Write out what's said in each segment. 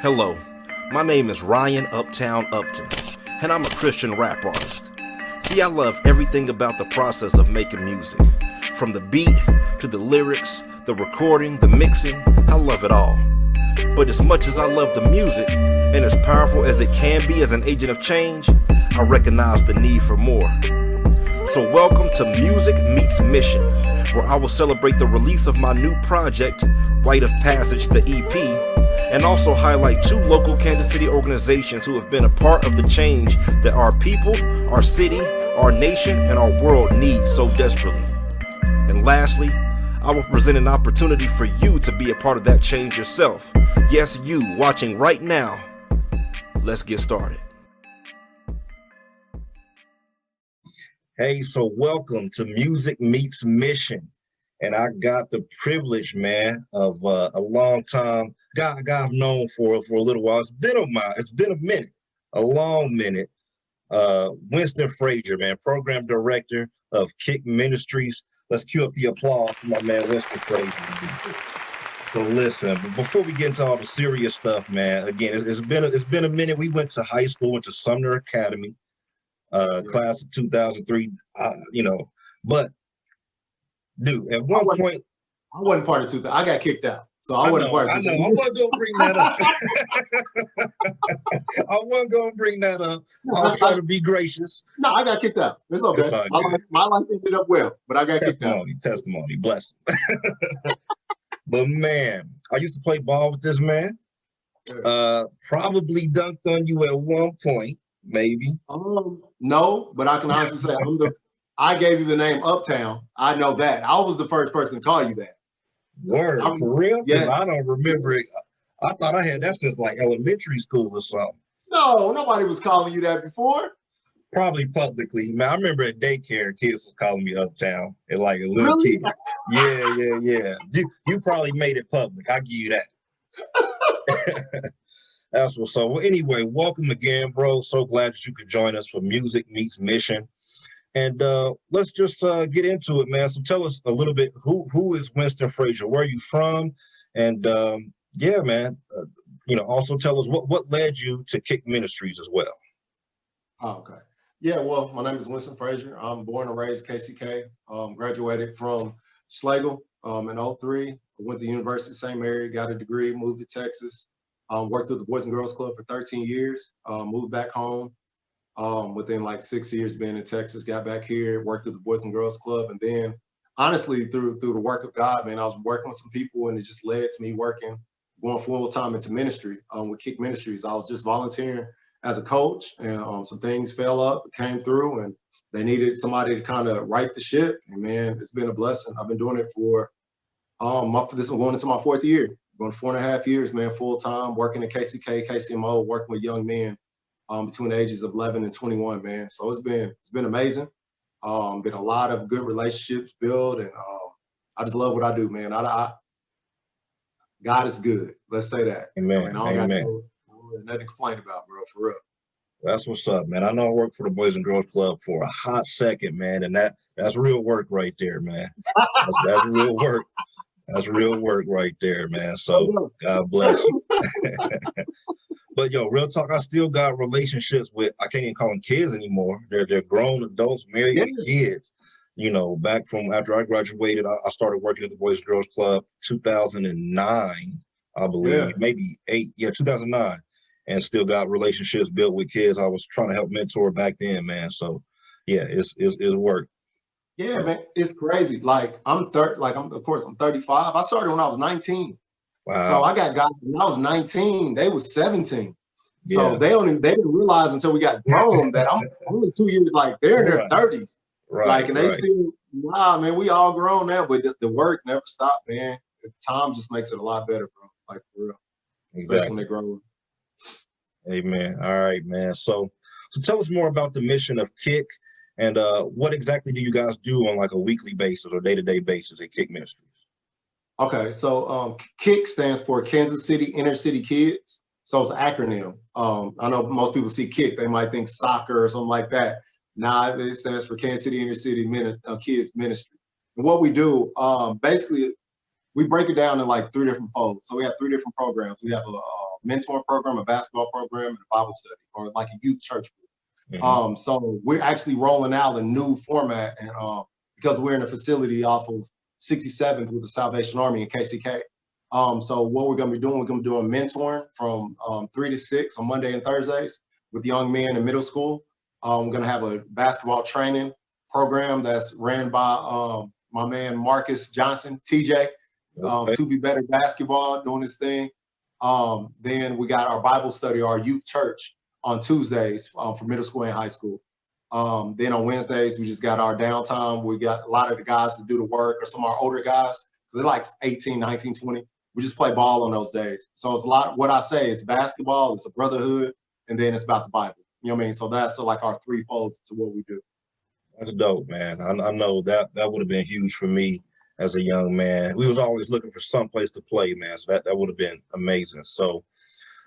Hello, my name is Ryan Uptown Upton, and I'm a Christian rap artist. See, I love everything about the process of making music. From the beat to the lyrics, the recording, the mixing, I love it all. But as much as I love the music, and as powerful as it can be as an agent of change, I recognize the need for more. So welcome to Music Meets Mission, where I will celebrate the release of my new project, Rite of Passage, the EP, and also highlight two local Kansas City organizations who have been a part of the change that our people, our city, our nation, and our world need so desperately. And lastly, I will present an opportunity for you to be a part of that change yourself. Yes, you watching right now. Let's get started. Hey, so welcome to Music Meets Mission. And I got the privilege, man, of a long time guy I've known for a little while. It's been a minute, a long minute. Winston Frazier, man, Program Director of K.I.C.K Ministries. Let's cue up the applause for my man, Winston Frazier. So listen, before we get into all the serious stuff, man, again, it's been a minute. We went to high school, went to Sumner Academy, class of 2003, but dude, at one point, I wasn't part of 2000. I got kicked out, so I wasn't part of 2000. I wasn't gonna bring that up. I wasn't gonna bring that up. I was trying to be gracious. No, I got kicked out. It's okay. My life ended up well, but I got kicked out. Testimony, bless. But man, I used to play ball with this man. Probably dunked on you at one point, maybe. No, but I can honestly say I gave you the name Uptown. I know that. I was the first person to call you that. Word, for real? Yeah. I don't remember it. I thought I had that since like elementary school or something. No, nobody was calling you that before. Probably publicly. Man, I remember at daycare, kids was calling me Uptown and like a little kid. Yeah. You probably made it public. I'll give you that. That's what's up. Well, anyway, welcome again, bro. So glad that you could join us for Music Meets Mission. And let's just get into it, man. So tell us a little bit, who is Winston Frazier? Where are you from? And yeah, man, also tell us what led you to K.I.C.K Ministries as well. Oh, okay. Yeah, well, my name is Winston Frazier. I'm born and raised K.I.C.K. Graduated from Schlegel in 03. I went to University of St. Mary, got a degree, moved to Texas. Worked with the Boys and Girls Club for 13 years, moved back home. Within like 6 years being in Texas, got back here, worked at the Boys and Girls Club. And then honestly, through the work of God, man, I was working with some people and it just led to me going full time into ministry with K.I.C.K Ministries. I was just volunteering as a coach and some things fell up, came through and they needed somebody to kind of right the ship. And man, it's been a blessing. I've been doing it for, this is going into my 4th year, going 4.5 years, man, full time, working at K.I.C.K, KCMO, working with young men. Between the ages of 11 and 21, man. So it's been amazing. Been a lot of good relationships built, and I just love what I do, man. God is good. Let's say that. Amen. I don't got nothing to complain about, bro. For real. That's what's up, man. I know I worked for the Boys and Girls Club for a hot second, man, and that's real work right there, man. That's real work. That's real work right there, man. So God bless you. But yo, real talk, I still got relationships with, I can't even call them kids anymore. They're grown adults, married kids. Back from after I graduated, I started working at the Boys and Girls Club 2009, I believe, maybe 2009, and still got relationships built with kids I was trying to help mentor back then, man. So yeah, it's work. Yeah, man, it's crazy. Like I'm 35. I started when I was 19. Wow. So I got guys when I was 19, they was 17. So they didn't realize until we got grown that I'm only 2 years, like they're in their 30s. Right. And they still, man, we all grown now, but the work never stopped, man. The time just makes it a lot better, bro. Like for real. Especially when they grow up. Amen. All right, man. So tell us more about the mission of K.I.C.K and what exactly do you guys do on like a weekly basis or day-to-day basis at K.I.C K Ministries? Okay, so K.I.C.K stands for Kansas City Inner City Kids. So it's an acronym. I know most people see K.I.C K, they might think soccer or something like that. Nah, it stands for Kansas City Inner City Kids Ministry. And what we do, basically, we break it down in like 3 different folds. So we have 3 different programs. We have a mentoring program, a basketball program, and a Bible study, or like a youth church group. Hmm. So we're actually rolling out a new format, and because we're in a facility off of 67th with the Salvation Army in K.C.K. So what we're going to be doing, we're going to be doing mentoring from 3 to 6 on Monday and Thursdays with young men in middle school. We're going to have a basketball training program that's ran by my man Marcus Johnson, TJ, Okay. to be better basketball, doing this thing. Then we got our Bible study, our youth church on Tuesdays for middle school and high school. Then on Wednesdays, we just got our downtime. We got a lot of the guys to do the work, or some of our older guys, they're like 18, 19, 20. We just play ball on those days. So it's a lot, what I say is basketball, it's a brotherhood, and then it's about the Bible. You know what I mean? So that's like our three folds to what we do. That's dope, man. I know that would have been huge for me as a young man. We was always looking for some place to play, man. So that would have been amazing. So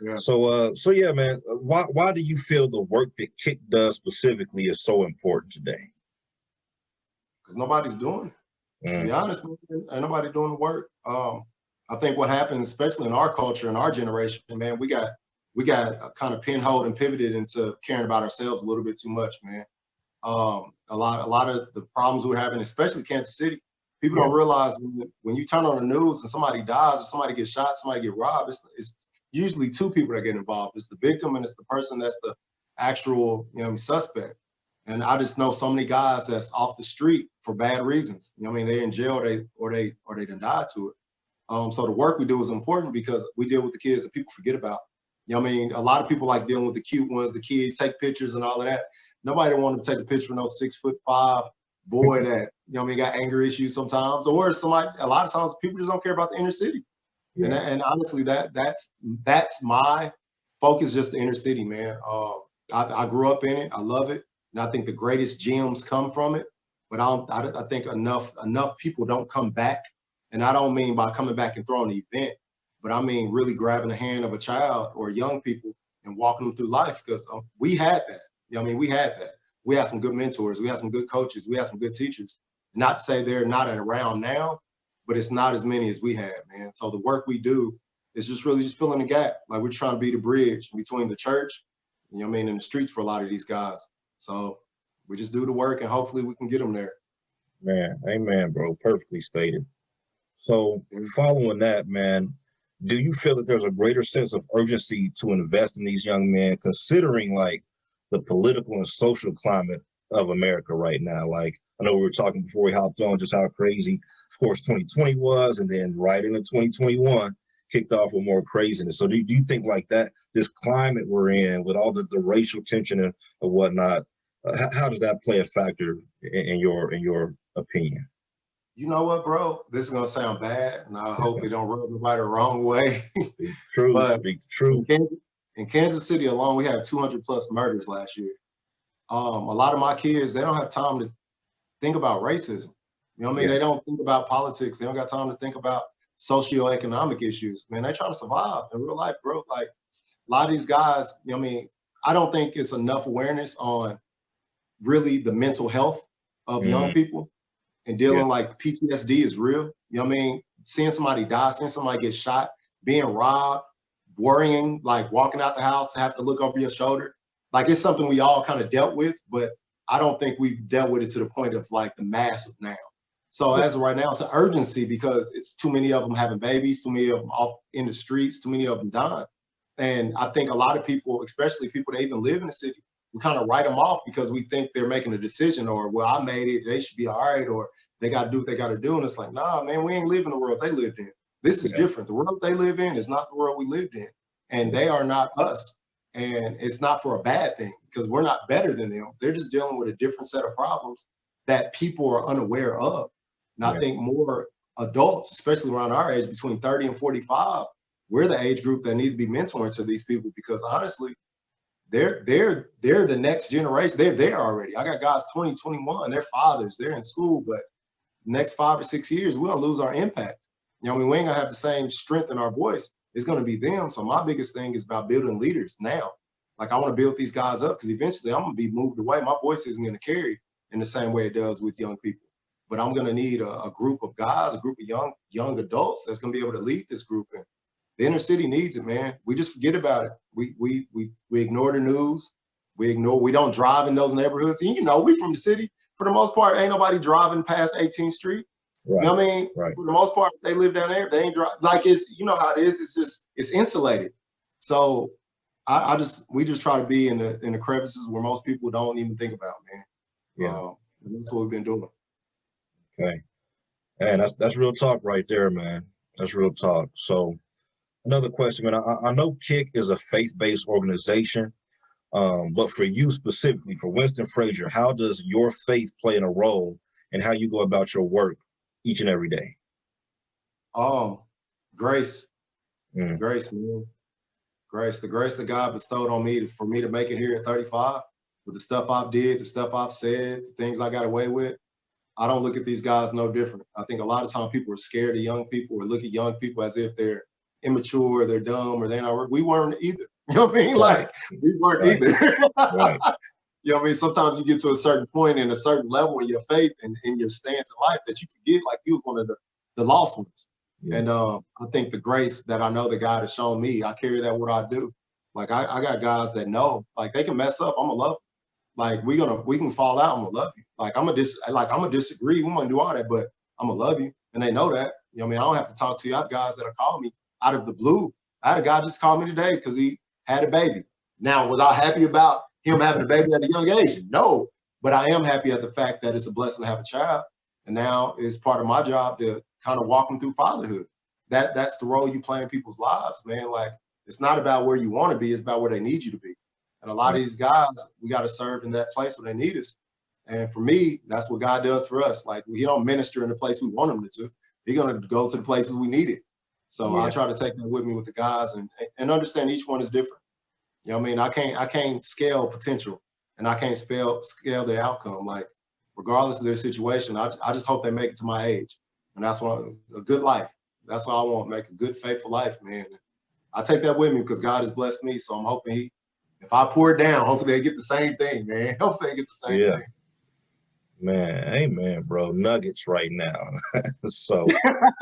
Yeah. so yeah, man. Why do you feel the work that K.I.C.K does specifically is so important today? Because nobody's doing it. To be honest, man, ain't nobody doing the work. I think what happens, especially in our culture, in our generation, man, we got kind of pinholed and pivoted into caring about ourselves a little bit too much, man. A lot of the problems we're having, especially Kansas City, people don't realize when you turn on the news and somebody dies or somebody gets shot, somebody get robbed, it's usually two people that get involved. It's the victim and it's the person that's the actual, suspect. And I just know so many guys that's off the street for bad reasons. You know what I mean? They're in jail, or they done died to it. So the work we do is important because we deal with the kids that people forget about. You know what I mean? A lot of people like dealing with the cute ones, the kids, take pictures and all of that. Nobody wanted to take a picture of no 6'5" boy that, got anger issues sometimes, or somebody, a lot of times people just don't care about the inner city. Yeah. And honestly, that's my focus, just the inner city, man. I grew up in it. I love it. And I think the greatest gems come from it. But I think enough people don't come back. And I don't mean by coming back and throwing the event, but I mean really grabbing the hand of a child or young people and walking them through life, because we had that. You know what I mean? We had that. We had some good mentors. We had some good coaches. We had some good teachers. Not to say they're not around now, but it's not as many as we had, man. So the work we do is just really just filling the gap. Like, we're trying to be the bridge between the church, and the streets for a lot of these guys. So we just do the work and hopefully we can get them there. Man, amen, bro. Perfectly stated. So following that, man, do you feel that there's a greater sense of urgency to invest in these young men, considering like the political and social climate of America right now? Like, I know we were talking before we hopped on just how crazy, of course, 2020 was, and then right into 2021 kicked off with more craziness. So do you think like that, this climate we're in with all the racial tension and whatnot, how does that play a factor in your opinion? You know what, bro? This is gonna sound bad, and I hope it don't rub nobody the wrong way. True, But speak the truth. in Kansas City alone, we had 200 plus murders last year. A lot of my kids, they don't have time to think about racism. You know what I mean? Yeah. They don't think about politics. They don't got time to think about socioeconomic issues. Man, they trying to survive in real life, bro. Like, a lot of these guys, I don't think it's enough awareness on really the mental health of young people, and dealing, like, PTSD is real. You know what I mean? Seeing somebody die, seeing somebody get shot, being robbed, worrying, like walking out the house, have to look over your shoulder. Like, it's something we all kind of dealt with, but I don't think we've dealt with it to the point of like the mass of now. So as of right now, it's an urgency because it's too many of them having babies, too many of them off in the streets, too many of them dying. And I think a lot of people, especially people that even live in the city, we kind of write them off because we think they're making a decision, or, well, I made it, they should be all right, or they got to do what they got to do. And it's like, nah, man, we ain't living the world they lived in. This is different. The world they live in is not the world we lived in. And they are not us. And it's not for a bad thing, because we're not better than them. They're just dealing with a different set of problems that people are unaware of. And I think more adults, especially around our age, between 30 and 45, we're the age group that need to be mentoring to these people, because honestly, they're the next generation. They're there already. I got guys 20, 21, they're fathers, they're in school, but next 5 or 6 years, we're gonna lose our impact. You know, we ain't gonna have the same strength in our voice. It's gonna be them. So my biggest thing is about building leaders now. Like, I want to build these guys up, because eventually I'm gonna be moved away. My voice isn't gonna carry in the same way it does with young people. But I'm gonna need a group of guys, a group of young adults that's gonna be able to lead this group. And the inner city needs it, man. We just forget about it. We ignore the news. We don't drive in those neighborhoods. And, you know, we from the city. For the most part, ain't nobody driving past 18th Street. Right. You know what I mean? Right. For the most part, they live down there. They ain't drive, like, it's, you know how it is. It's just, it's insulated. So we just try to be in the crevices where most people don't even think about, man. Yeah. That's what we've been doing. Okay. And that's real talk right there, man. That's real talk. So another question, man. I know K.I.C.K is a faith-based organization, but for you specifically, for Winston Frazier, how does your faith play in a role in how you go about your work each and every day? Grace. Grace, man. Grace. The grace that God bestowed on me for me to make it here at 35, with the stuff I've did, the stuff I've said, the things I got away with. I don't look at these guys no different. I think a lot of times people are scared of young people or look at young people as if they're immature, they're dumb, or they're not. We weren't either. You know what I mean? Right. Like, we weren't Right. either. Right. You know what I mean? Sometimes you get to a certain point in a certain level in your faith and in your stance in life that you forget, like, you was one of the lost ones. Yeah. And I think the grace that I know that God has shown me, I carry that what I do. Like, I got guys that know, like, they can mess up, I'm gonna love them. Like, we can fall out, I'm gonna love you. Like, I'm gonna disagree, we gonna do all that, but I'm gonna love you. And they know that. You know what I mean? I don't have to talk to you. I have guys that are calling me out of the blue. I had a guy just call me today because he had a baby. Now, was I happy about him having a baby at a young age? No, but I am happy at the fact that it's a blessing to have a child. And now it's part of my job to kind of walk them through fatherhood. That's the role you play in people's lives, man. Like, it's not about where you want to be, it's about where they need you to be. And a lot of these guys, we got to serve in that place where they need us. And for me, that's what God does for us. Like, he don't minister in the place we want him to. He's going to go to the places we need it. So I try to take that with me with the guys and understand each one is different. You know what I mean? I can't scale potential, and I can't scale their outcome. Like, regardless of their situation, I just hope they make it to my age. And that's what a good life. That's what I want, make a good, faithful life, man. I take that with me because God has blessed me. So I'm hoping if I pour it down, hopefully they get the same thing, man. Hopefully they get the same thing. Man, amen, bro. Nuggets right now. So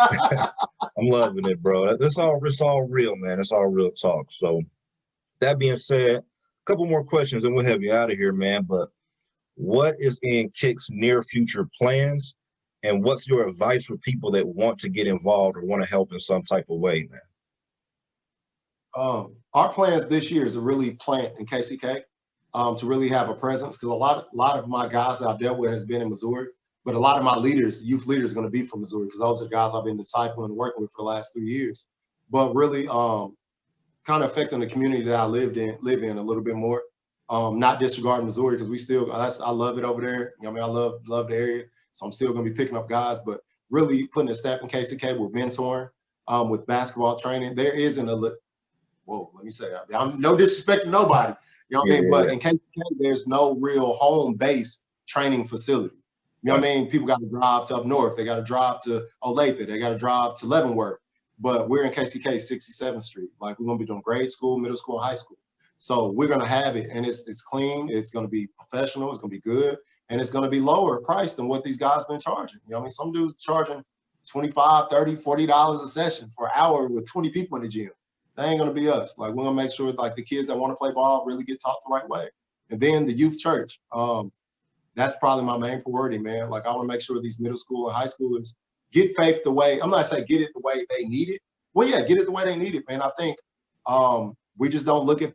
I'm loving it, bro. It's all real, man. It's all real talk. So that being said, a couple more questions and we'll have you out of here, man. But what is in K.I.C.K's near future plans? And what's your advice for people that want to get involved or want to help in some type of way, man? Our plans this year is to really plant in K.I.C.K, to really have a presence, because a lot of my guys that I've dealt with has been in Missouri, but a lot of my leaders, youth leaders, are going to be from Missouri because those are the guys I've been discipling and working with for the last 3 years. But really, kind of affecting the community that I live in a little bit more. Not disregarding Missouri because I love it over there. You know what I mean? I love the area, so I'm still going to be picking up guys, but really putting a step in K.I.C.K with mentoring, with basketball training. There isn't let me say that. I'm no disrespect to nobody. You know what I mean? But in K.I.C.K, there's no real home-based training facility. You know what I mean? People got to drive to up north. They got to drive to Olathe. They got to drive to Leavenworth. But we're in K.I.C.K 67th Street. Like, we're going to be doing grade school, middle school, and high school. So we're going to have it, and it's clean. It's going to be professional. It's going to be good. And it's going to be lower price than what these guys been charging. You know what I mean? Some dudes charging $25, $30, $40 a session for an hour with 20 people in the gym. That ain't gonna be us. Like, we're gonna make sure like the kids that want to play ball really get taught the right way. And then the youth church, that's probably my main priority, man. Like, I want to make sure these middle school and high schoolers get faith the way, I'm not saying get it the way they need it. Well, yeah, get it the way they need it, man. I think we just don't look at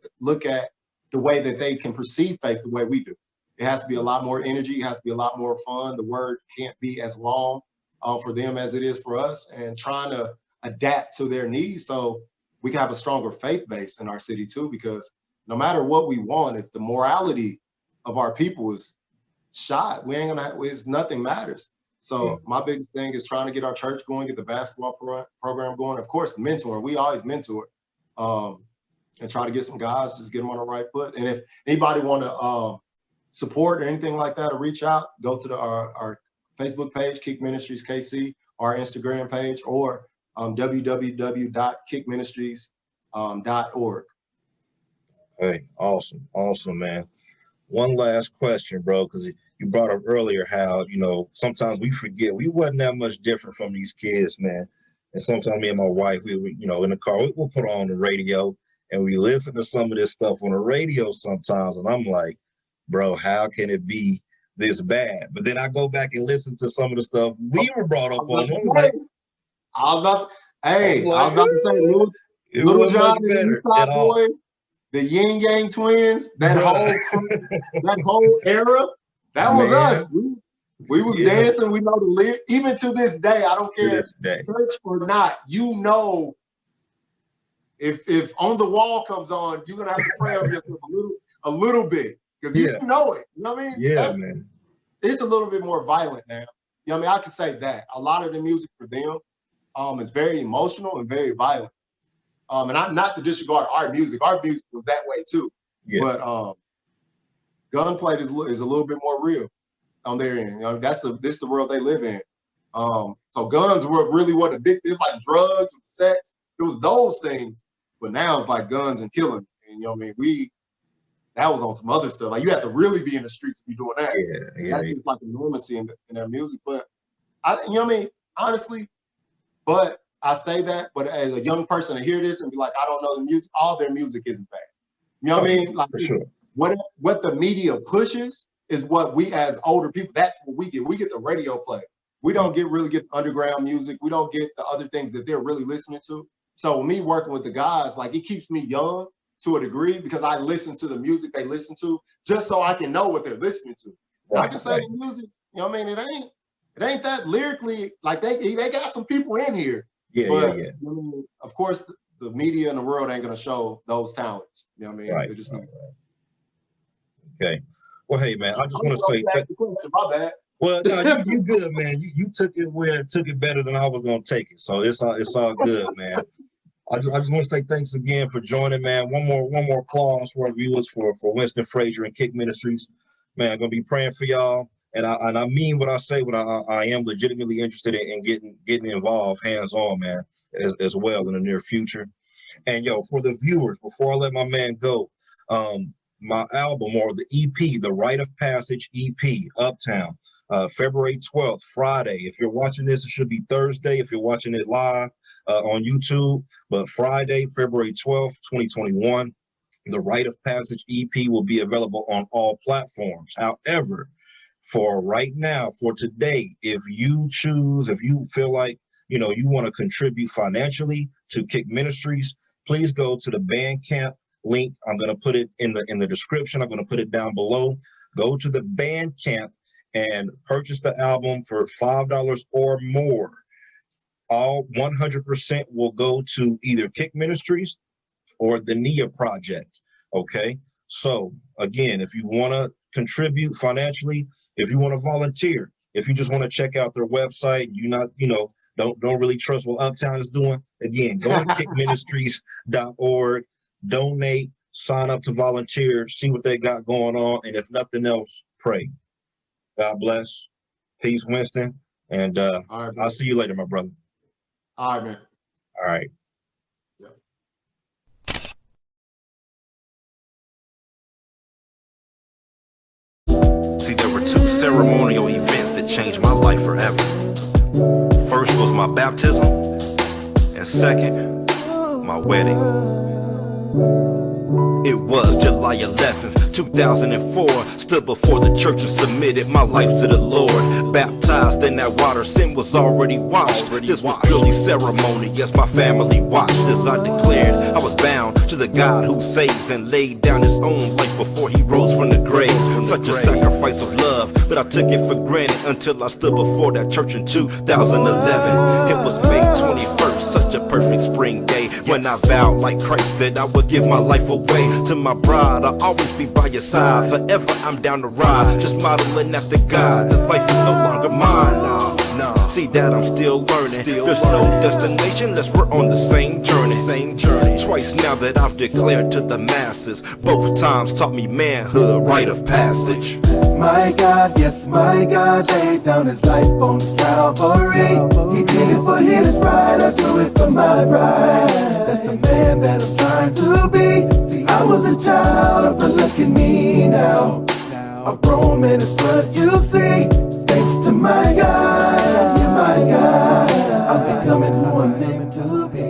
the way that they can perceive faith the way we do. It has to be a lot more energy. It has to be a lot more fun. The word can't be as long for them as it is for us, and trying to adapt to their needs so we can have a stronger faith base in our city too, because no matter what we want, if the morality of our people is shot, we ain't gonna, nothing matters. So my big thing is trying to get our church going, get the basketball program going. Of course, mentoring, we always mentor, and try to get some guys, just get them on the right foot. And if anybody want to support or anything like that, or reach out, go to our Facebook page, K.I.C.K Ministries KC, our Instagram page, or www.kickministries.org. Hey, awesome, man. One last question, bro, because you brought up earlier how, sometimes we forget we wasn't that much different from these kids, man. And sometimes me and my wife, we you know, in the car, we'll put on the radio and we listen to some of this stuff on the radio sometimes. And I'm like, bro, how can it be this bad? But then I go back and listen to some of the stuff we were brought up on. I'm like, I was about to say, it Little was John much and the better East Side at all. Boys, the Yin Yang Twins, that Bruh. whole era, that was us. Man. We was dancing. We know the lyrics. Even to this day, I don't care church or not. You know, if On the Wall comes on, you're gonna have to pray over yourself a little bit because you know it. You know what I mean? Yeah, man. It's a little bit more violent now. You know what I mean? I can say that a lot of the music for them is very emotional and very violent. And I'm not to disregard our music. Our music was that way too. Yeah. But gunplay is a little bit more real on their end. You know, this is the world they live in. So guns were really what addicted. It was like drugs and sex. It was those things. But now it's like guns and killing. And you know what I mean? That was on some other stuff. Like you have to really be in the streets to be doing that. That's just like enormity in their music. But you know what I mean? Honestly, but I say that, but as a young person to hear this and be like, I don't know the music, all their music isn't bad. You know what I mean? Like for sure. What the media pushes is what we as older people, that's what we get. We get the radio play. We don't really get underground music. We don't get the other things that they're really listening to. So me working with the guys, like it keeps me young to a degree because I listen to the music they listen to just so I can know what they're listening to. I can say the music, you know what I mean? It ain't that lyrically, like they got some people in here. Yeah. I mean, of course, the media in the world ain't gonna show those talents. You know what I mean? Right. Just Okay. Well, hey man, I just want to say my bad. Well, no, you good, man. You took it better than I was gonna take it. So it's all good, man. I just want to say thanks again for joining, man. One more applause for our viewers for Winston Frazier and K.I.C.K Ministries. Man, I'm gonna be praying for y'all. And I mean what I say when I am legitimately interested in getting involved hands-on, man, as well in the near future. And for the viewers, before I let my man go, my album or the EP, the Rite of Passage EP, Uptown, February 12th, Friday. If you're watching this, it should be Thursday. If you're watching it live on YouTube, but Friday, February 12th, 2021, the Rite of Passage EP will be available on all platforms. However, for right now, for today, if you feel like, you want to contribute financially to K.I.C.K Ministries, please go to the Bandcamp link. I'm going to put it in the description. I'm going to put it down below. Go to the Bandcamp and purchase the album for $5 or more. All 100% will go to either K.I.C.K Ministries or the NIA Project. Okay. So again, if you want to contribute financially, if you want to volunteer, if you just want to check out their website, don't really trust what Uptown is doing. Again, go to kickministries.org, donate, sign up to volunteer, see what they got going on, and if nothing else, pray. God bless. Peace, Winston, and right, I'll see you later, my brother. All right, man. All right. See, there were two ceremonial events that changed my life forever. First was my baptism, and second, my wedding. It was July 11th, 2004. Stood before the church and submitted my life to the Lord. Baptized in that water, sin was already washed. This was purely ceremony as my family watched. As I declared, I was bound to the God who saves and laid down his own life before he rose from the grave. Such a sacrifice of love, but I took it for granted until I stood before that church in 2011. It was May 21st, such a perfect spring day, when I vowed like Christ that I would give my life away to my bride. I'll always be by your side, forever I'm down to ride, just modeling after God. This life is no longer mine. No. See that I'm still learning. There's no destination unless we're on the same journey. Twice now that I've declared to the masses, both times taught me manhood, rite of passage. My God, yes, my God, laid down his life on Calvary. He did it for his bride, I do it for my bride. That's the man that I'm trying to be. See, I was a child, but look at me now. A grown man is what you see. Thanks to my God, yes, my God, I'm becoming who I'm meant to be.